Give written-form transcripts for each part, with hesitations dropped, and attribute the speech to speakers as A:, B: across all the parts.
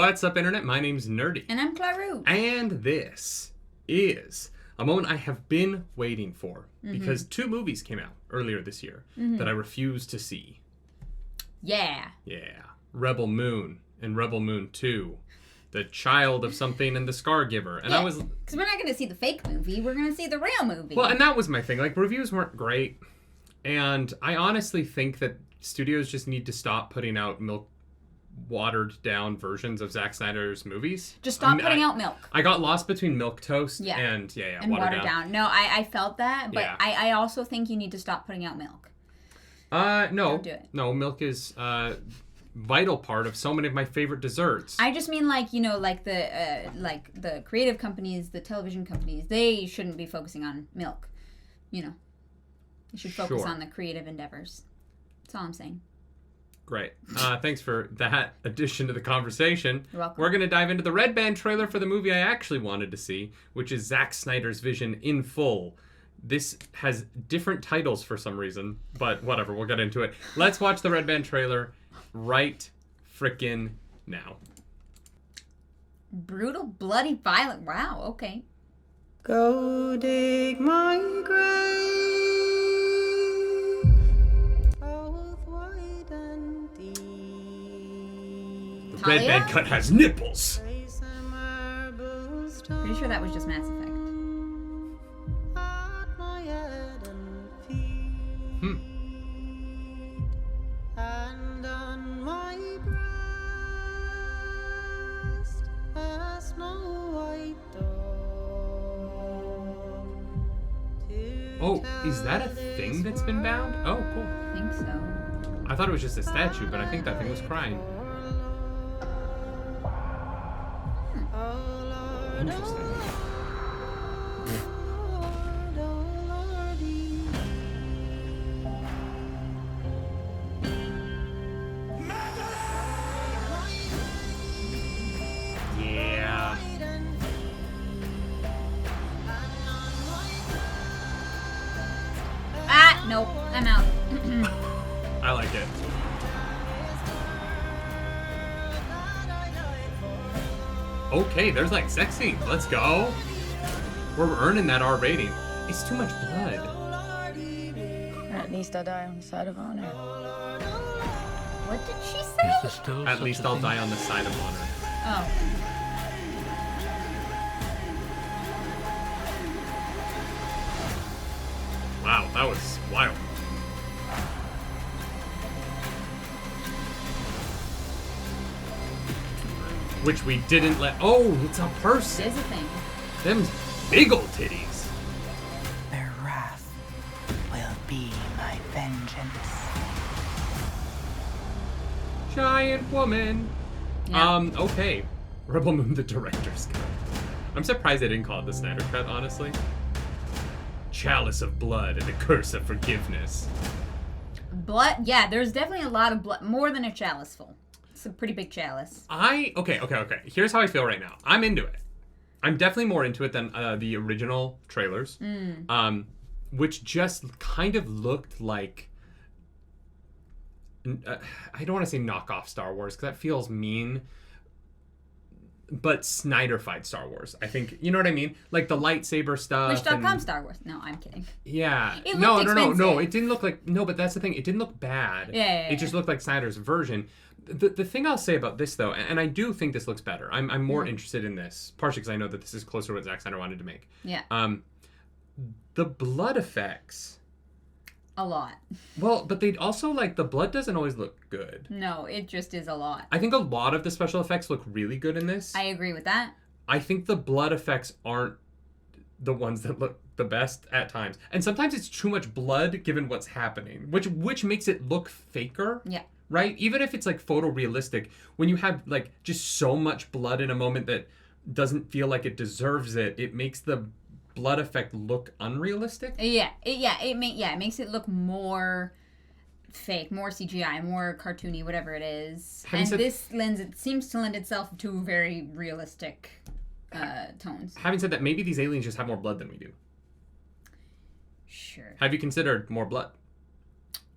A: What's up, Internet? My name's Nerdy.
B: And I'm Claru.
A: And this is a moment I have been waiting for because two movies came out earlier this year that I refused to see.
B: Yeah.
A: Yeah. Rebel Moon and Rebel Moon 2. The Child of Something and the Scargiver. And I was...
B: Because we're not going to see the fake movie. We're going to see the real movie.
A: Well, and that was my thing. Like, reviews weren't great. And I honestly think that studios just need to stop putting out watered down versions of Zack Snyder's movies.
B: Just stop putting out milk.
A: I got lost between milquetoast and watered down.
B: No, I felt that, but
A: Yeah.
B: I also think you need to stop putting out milk.
A: No.
B: Don't do it.
A: No, milk is vital part of so many of my favorite desserts.
B: I just mean like the creative companies, the television companies, they shouldn't be focusing on milk. You know. They should focus on the creative endeavors. That's all I'm saying.
A: Great. Thanks for that addition to the conversation.
B: You're welcome.
A: We're going to dive into the Red Band trailer for the movie I actually wanted to see, which is Zack Snyder's Vision in full. This has different titles for some reason, but whatever, we'll get into it. Let's watch the Red Band trailer right frickin' now.
B: Brutal, bloody, violent. Wow, okay.
C: Go dig my grave, both wide and deep.
A: The Red Band cut has nipples.
C: Place a marble stone
B: Pretty sure that was just Mass Effect.
C: at my head and feet, and on my breast a snow white dove.
A: Oh, is that a thing that's been bound? Oh, cool.
B: I think so.
A: I thought it was just a statue, but I think that thing was crying. Interesting. Yeah.
B: Ah, nope. I'm out.
A: I like it. Okay, there's like sex scenes. Let's go. We're earning that R rating. It's too much blood.
D: At least I die on the side of honor.
B: What did she say?
A: At least I'll die on the side of honor.
B: Oh.
A: Wow, that was wild. Which we didn't let... Oh, it's a person.
B: It is a thing.
A: Them's big old titties.
D: Their wrath will be my vengeance.
A: Giant woman.
B: Yeah.
A: Okay. Rebel Moon, the director's cut. I'm surprised they didn't call it the Snyder cut, honestly. Chalice of blood and the curse of forgiveness.
B: Blood, yeah, there's definitely a lot of blood. More than a chalice full. It's a pretty big chalice.
A: Okay. Here's how I feel right now. I'm into it. I'm definitely more into it than the original trailers, which just kind of looked like... I don't want to say knockoff Star Wars, because that feels mean, but Snyder-fied Star Wars. I think, you know what I mean? Like the lightsaber stuff.
B: Wish.com Star Wars. No, I'm kidding.
A: Yeah.
B: It
A: No.
B: looked expensive.
A: It didn't look like... No, but that's the thing. It didn't look bad.
B: Yeah.
A: It just looked like Snyder's version. The thing I'll say about this, though, and I do think this looks better. I'm more interested in this, partially because I know that this is closer to what Zack Snyder wanted to make.
B: Yeah.
A: The blood effects...
B: A lot.
A: Well, but they'd also, like, the blood doesn't always look good.
B: No, it just is a lot.
A: I think a lot of the special effects look really good in this.
B: I agree with that.
A: I think the blood effects aren't the ones that look the best at times. And sometimes it's too much blood given what's happening, which makes it look faker.
B: Yeah.
A: Right? Even if it's, like, photorealistic, when you have, like, just so much blood in a moment that doesn't feel like it deserves it, it makes the blood effect look unrealistic.
B: It makes it look more fake, more CGI, more cartoony, whatever it is. It seems to lend itself to very realistic tones.
A: Having said that, maybe these aliens just have more blood than we do.
B: Sure.
A: Have you considered more blood?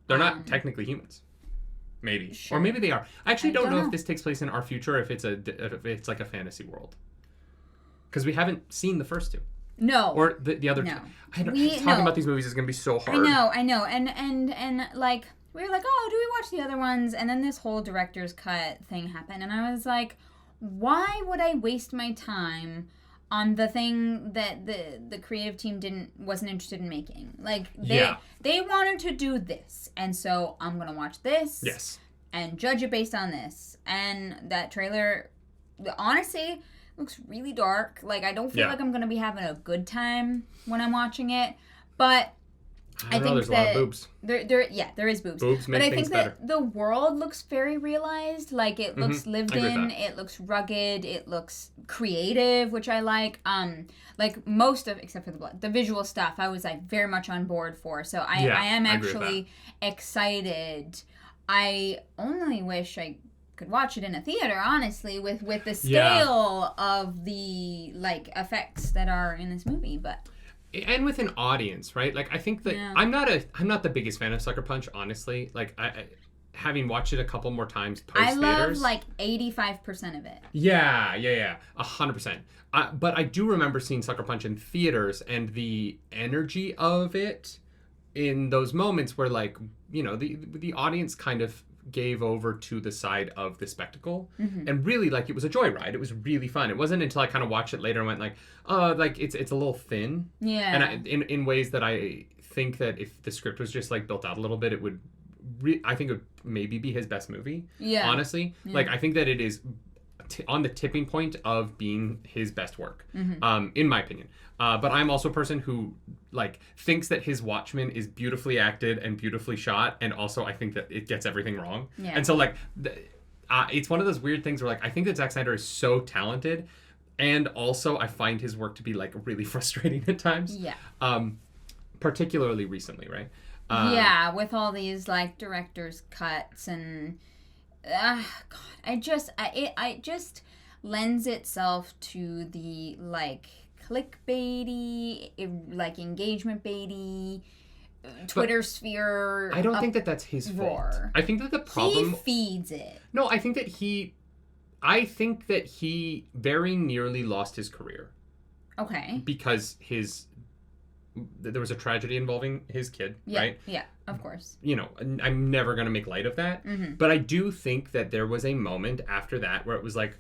A: They're not technically humans. maybe,
B: Sure.
A: or maybe they are. I actually don't know
B: know
A: if this takes place in our future, if it's like a fantasy world, because we haven't seen the first two.
B: No.
A: Or the other two. Talking about these movies is going to be so hard.
B: I know. And like, we were like, oh, do we watch the other ones? And then this whole director's cut thing happened. And I was like, why would I waste my time on the thing that the creative team wasn't interested in making? Like, they wanted to do this. And so I'm going to watch this.
A: Yes.
B: And judge it based on this. And that trailer, honestly, looks really dark. Like, I don't feel like I'm going to be having a good time when I'm watching it. But I think
A: there's a lot of boobs.
B: There is boobs.
A: Boobs make things better.
B: That the world looks very realized. Like, it looks lived in. It looks rugged. It looks creative, which I like. Like most of, except for the visual stuff, I was like very much on board for. So I am actually excited. I only wish I could watch it in a theater, honestly, with the scale of the like effects that are in this movie, and
A: with an audience, right? Like, I think that I'm not the biggest fan of Sucker Punch, honestly. Like, I having watched it a couple more times post theaters.
B: I love like 85% of it.
A: Yeah, 100%. But I do remember seeing Sucker Punch in theaters, and the energy of it in those moments where, like, you know, the audience kind of gave over to the side of the spectacle, and really, like, it was a joyride. It was really fun. It wasn't until I kind of watched it later and went like, oh, like it's a little thin. And in ways that I think that if the script was just like built out a little bit, it would I think it would maybe be his best movie. Honestly, like, I think that it is on the tipping point of being his best work, in my opinion. But I'm also a person who, like, thinks that his Watchmen is beautifully acted and beautifully shot, and also I think that it gets everything wrong. And so, like, it's one of those weird things where, like, I think that Zack Snyder is so talented, and also I find his work to be, like, really frustrating at times. Particularly recently, right?
B: With all these, like, director's cuts and God, it just lends itself to the, like, clickbaity, like, engagement baity, Twitter sphere.
A: I don't think that that's his fault. I think that the problem...
B: He feeds it.
A: No, I think that he very nearly lost his career.
B: Okay.
A: Because there was a tragedy involving his kid, right?
B: Yeah, of course.
A: You know, I'm never going to make light of that. But I do think that there was a moment after that where it was like,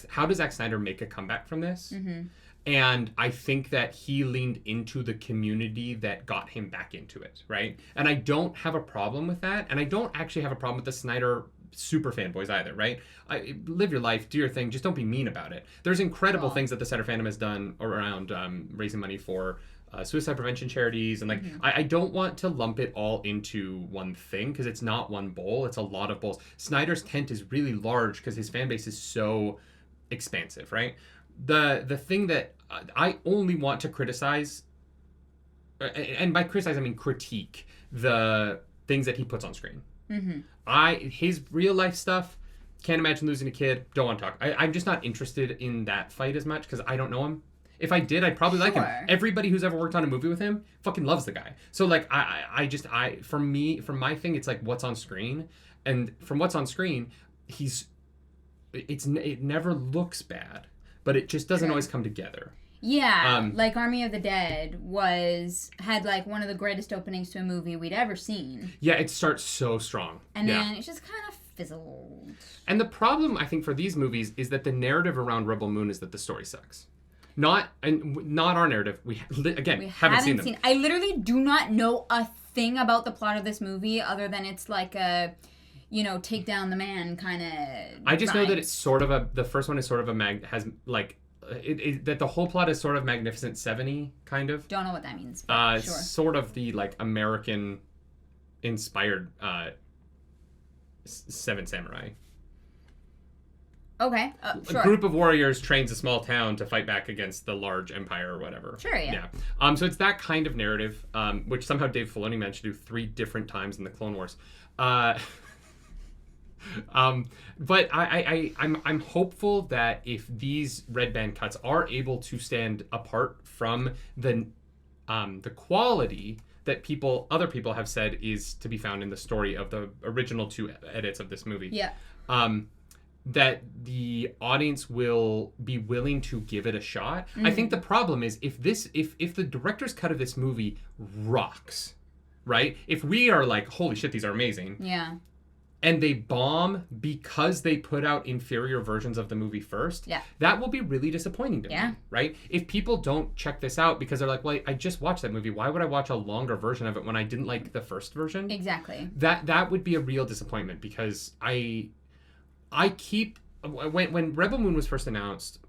A: how does Zack Snyder make a comeback from this? And I think that he leaned into the community that got him back into it, right? And I don't have a problem with that. And I don't actually have a problem with the Snyder super fanboys either, right? Live your life, do your thing, just don't be mean about it. There's incredible things that the Snyder fandom has done around raising money for suicide prevention charities, and like I don't want to lump it all into one thing, because it's not one bowl, it's a lot of bowls. Snyder's tent is really large because his fan base is so expansive, right? The thing that I only want to criticize, and by criticize I mean critique, the things that he puts on screen. His real life stuff, can't imagine losing a kid, don't want to talk. I'm just not interested in that fight as much because I don't know him. If I did, I'd probably like him. Everybody who's ever worked on a movie with him fucking loves the guy. So, like, for my thing, it's like what's on screen, and from what's on screen, it never looks bad, but it just doesn't always come together.
B: Yeah, like Army of the Dead had like one of the greatest openings to a movie we'd ever seen.
A: Yeah, it starts so strong.
B: And then it just kind of fizzled.
A: And the problem, I think, for these movies is that the narrative around Rebel Moon is that the story sucks. Not our narrative. We haven't seen them.
B: I literally do not know a thing about the plot of this movie other than it's like a, take down the man kind of.
A: I just know that it's sort of the first one is sort of that the whole plot is sort of Magnificent Seven-y, kind of.
B: Don't know what that means.
A: Sure. Sort of the, like, American inspired Seven Samurai.
B: Okay, sure.
A: A group of warriors trains a small town to fight back against the large empire or whatever.
B: Sure, yeah.
A: So it's that kind of narrative, which somehow Dave Filoni managed to do 3 different times in the Clone Wars. But I'm hopeful that if these red band cuts are able to stand apart from the quality that other people have said is to be found in the story of the original 2 edits of this movie.
B: Yeah.
A: That the audience will be willing to give it a shot. I think the problem is if the director's cut of this movie rocks, right? If we are like, holy shit, these are amazing.
B: Yeah.
A: And they bomb because they put out inferior versions of the movie first,
B: yeah,
A: that will be really disappointing to me, right? If people don't check this out because they're like, well, I just watched that movie. Why would I watch a longer version of it when I didn't like the first version?
B: Exactly.
A: That would be a real disappointment because when Rebel Moon was first announced,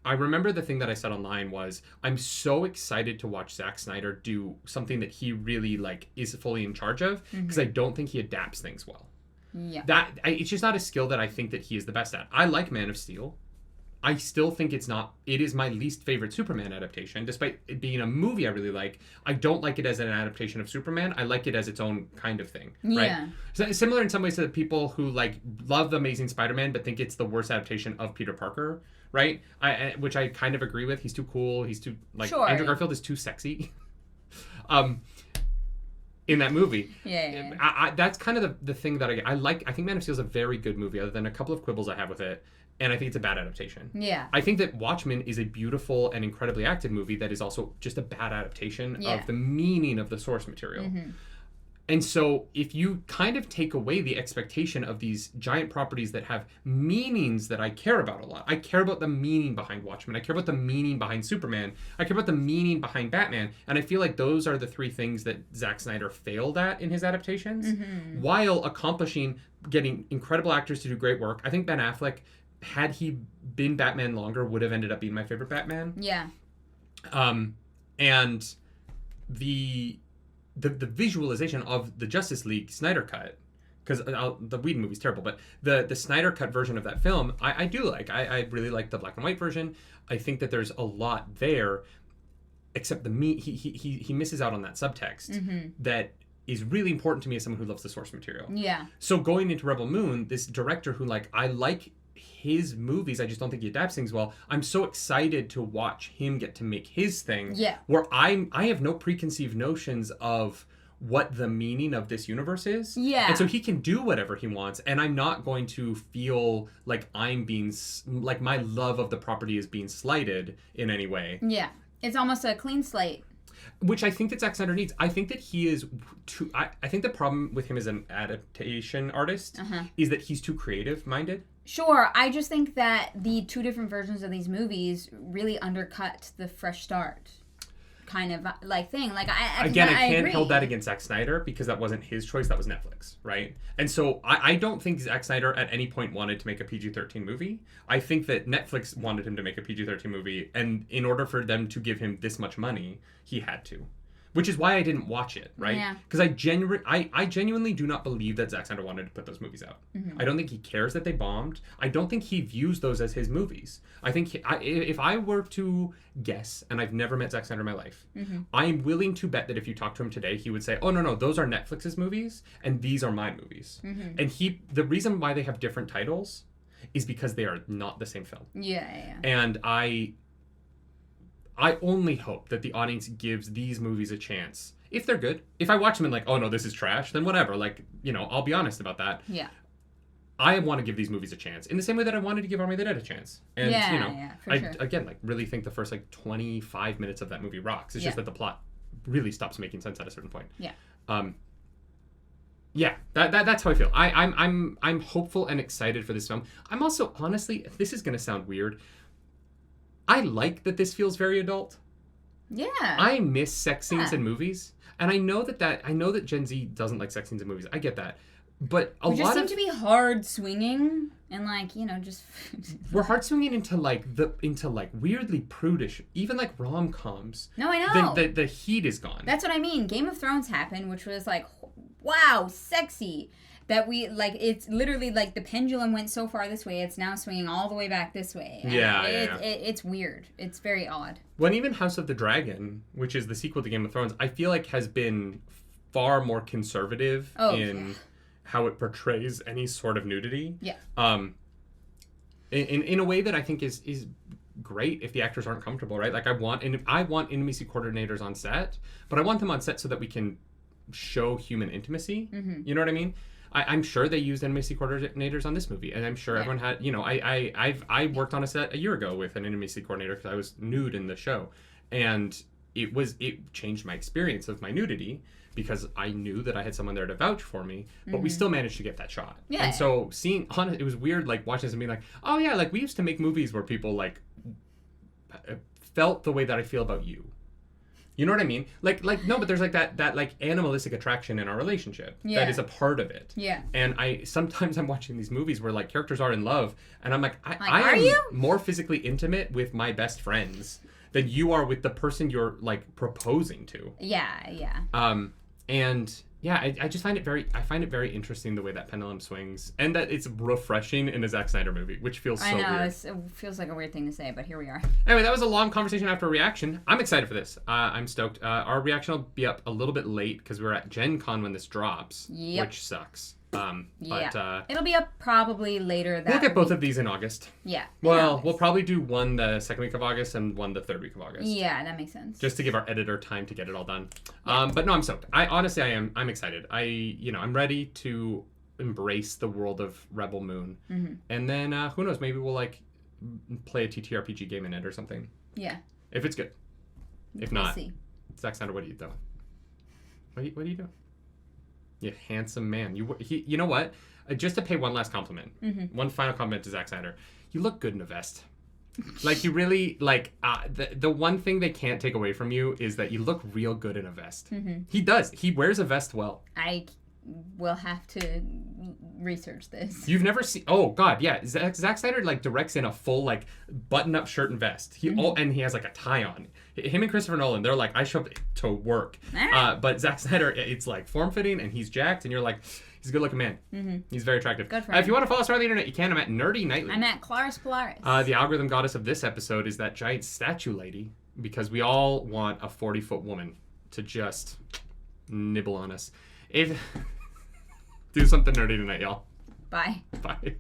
A: I remember the thing that I said online was, I'm so excited to watch Zack Snyder do something that he really like is fully in charge of, because I don't think he adapts things well.
B: Yeah.
A: It's just not a skill that I think that he is the best at. I like Man of Steel. I still think it is my least favorite Superman adaptation, despite it being a movie I really like. I don't like it as an adaptation of Superman. I like it as its own kind of thing.
B: Yeah.
A: Right? So, similar in some ways to the people who like love The Amazing Spider-Man but think it's the worst adaptation of Peter Parker, right? Which I kind of agree with. He's too cool. He's too like Andrew Garfield is too sexy. In that movie.
B: Yeah.
A: That's kind of the thing that I like. I think Man of Steel is a very good movie, other than a couple of quibbles I have with it. And I think it's a bad adaptation.
B: Yeah.
A: I think that Watchmen is a beautiful and incredibly acted movie that is also just a bad adaptation of the meaning of the source material. And so if you kind of take away the expectation of these giant properties that have meanings that I care about a lot. I care about the meaning behind Watchmen. I care about the meaning behind Superman. I care about the meaning behind Batman. And I feel like those are the 3 things that Zack Snyder failed at in his adaptations, while accomplishing getting incredible actors to do great work. I think Ben Affleck, had he been Batman longer, would have ended up being my favorite Batman.
B: Yeah.
A: And the visualization of the Justice League Snyder cut, because the Whedon movie's terrible, but the Snyder cut version of that film, I do like. I really like the black and white version. I think that there's a lot there, except he misses out on that subtext that is really important to me as someone who loves the source material.
B: Yeah.
A: So going into Rebel Moon, this director who I like his movies, I just don't think he adapts things well. I'm so excited to watch him get to make his thing.
B: Yeah.
A: Where I have no preconceived notions of what the meaning of this universe is.
B: Yeah.
A: And so he can do whatever he wants, and I'm not going to feel like like my love of the property is being slighted in any way.
B: Yeah. It's almost a clean slate.
A: Which I think that Zack Snyder needs. I think that he is too... I think the problem with him as an adaptation artist is that he's too creative-minded.
B: Sure, I just think that the 2 different versions of these movies really undercut the fresh start kind of thing. I
A: can't
B: agree.
A: hold that against Zack Snyder because that wasn't his choice, that was Netflix, right? And so I don't think Zack Snyder at any point wanted to make a PG-13 movie. I think that Netflix wanted him to make a PG-13 movie, and in order for them to give him this much money, he had to. Which is why I didn't watch it, right?
B: Yeah.
A: Because I genuinely do not believe that Zack Snyder wanted to put those movies out. I don't think he cares that they bombed. I don't think he views those as his movies. I think if I were to guess, and I've never met Zack Snyder in my life, I'm willing to bet that if you talk to him today, he would say, oh, no, those are Netflix's movies, and these are my movies. And the reason why they have different titles is because they are not the same film.
B: Yeah.
A: And I only hope that the audience gives these movies a chance. If they're good. If I watch them and oh no, this is trash, then whatever. I'll be honest about that.
B: Yeah.
A: I want to give these movies a chance. In the same way that I wanted to give Army of the Dead a chance. And,
B: for sure.
A: Again, really think the first 25 minutes of that movie rocks. It's just that the plot really stops making sense at a certain point.
B: Yeah.
A: That's how I feel. I'm hopeful and excited for this film. I'm also, honestly, this is going to sound weird, I like that this feels very adult.
B: Yeah.
A: I miss sex scenes in movies. And I know that Gen Z doesn't like sex scenes in movies. I get that. But
B: we just seem to be hard swinging and just
A: we're hard swinging into weirdly prudish, even rom-coms.
B: No, I know.
A: The heat is gone.
B: That's what I mean. Game of Thrones happened, which was wow, sexy. That we, it's literally, the pendulum went so far this way, it's now swinging all the way back this way. It's weird. It's very odd.
A: When even House of the Dragon, which is the sequel to Game of Thrones, I feel has been far more conservative in how it portrays any sort of nudity.
B: Yeah.
A: In a way that I think is great if the actors aren't comfortable, right? I want intimacy coordinators on set, but I want them on set so that we can
B: Mm-hmm.
A: human intimacy. You know what I mean? I'm sure they used intimacy coordinators on this movie, and I'm sure everyone had. You know, I worked on a set a year ago with an intimacy coordinator because I was nude in the show, and it changed my experience of my nudity because I knew that I had someone there to vouch for me, but we still managed to get that shot.
B: Yeah.
A: And so it was weird, like watching this and being like, oh yeah, like we used to make movies where people like felt the way that I feel about you. You know what I mean? Like no, but there's like that like animalistic attraction in our relationship that is a part of it.
B: Yeah.
A: And sometimes I'm watching these movies where like characters are in love, and I'm like, I
B: are
A: am
B: you?
A: more physically intimate with my best friends than you are with the person you're like proposing to.
B: Yeah.
A: And yeah, I just find it very interesting the way that pendulum swings, and that it's refreshing in a Zack Snyder movie, which feels so weird.
B: I know, it feels like a weird thing to say, but here we are.
A: Anyway, that was a long conversation after a reaction. I'm excited for this. I'm stoked. Our reaction will be up a little bit late because we're at Gen Con when this drops, which sucks. But
B: it'll be up probably later that
A: we'll get both
B: week.
A: of these in August.
B: Yeah.
A: Well, we'll probably do one the second week of August and one the third week of August.
B: Yeah, that makes sense.
A: Just to give our editor time to get it all done. But no, I'm stoked. I'm excited. I'm ready to embrace the world of Rebel Moon. Mm-hmm. And then who knows, maybe we'll like play a TTRPG game in it or something.
B: Yeah.
A: If it's good. If not,
B: see.
A: Zack Snyder, what are you doing? What are you doing? You handsome man. You know what? Just to pay one last compliment, one final compliment to Zack Snyder. You look good in a vest. Like you really like. The one thing they can't take away from you is that you look real good in a vest. Mm-hmm. He does. He wears a vest well.
B: I will have to research this.
A: You've never seen? Oh God, yeah. Zack Snyder like directs in a full like button-up shirt and vest. And he has like a tie on. Him and Christopher Nolan, they're like, I show up to work. Right. But Zack Snyder, it's like form-fitting and he's jacked, and you're like, he's a good-looking man. Mm-hmm. He's very attractive.
B: Good for him.
A: If you want to follow us around the internet, you can. I'm at Nerdy Nightly.
B: I'm at Claris Polaris.
A: The algorithm goddess of this episode is that giant statue lady, because we all want a 40-foot woman to just nibble on us. Do something nerdy tonight, y'all.
B: Bye.
A: Bye.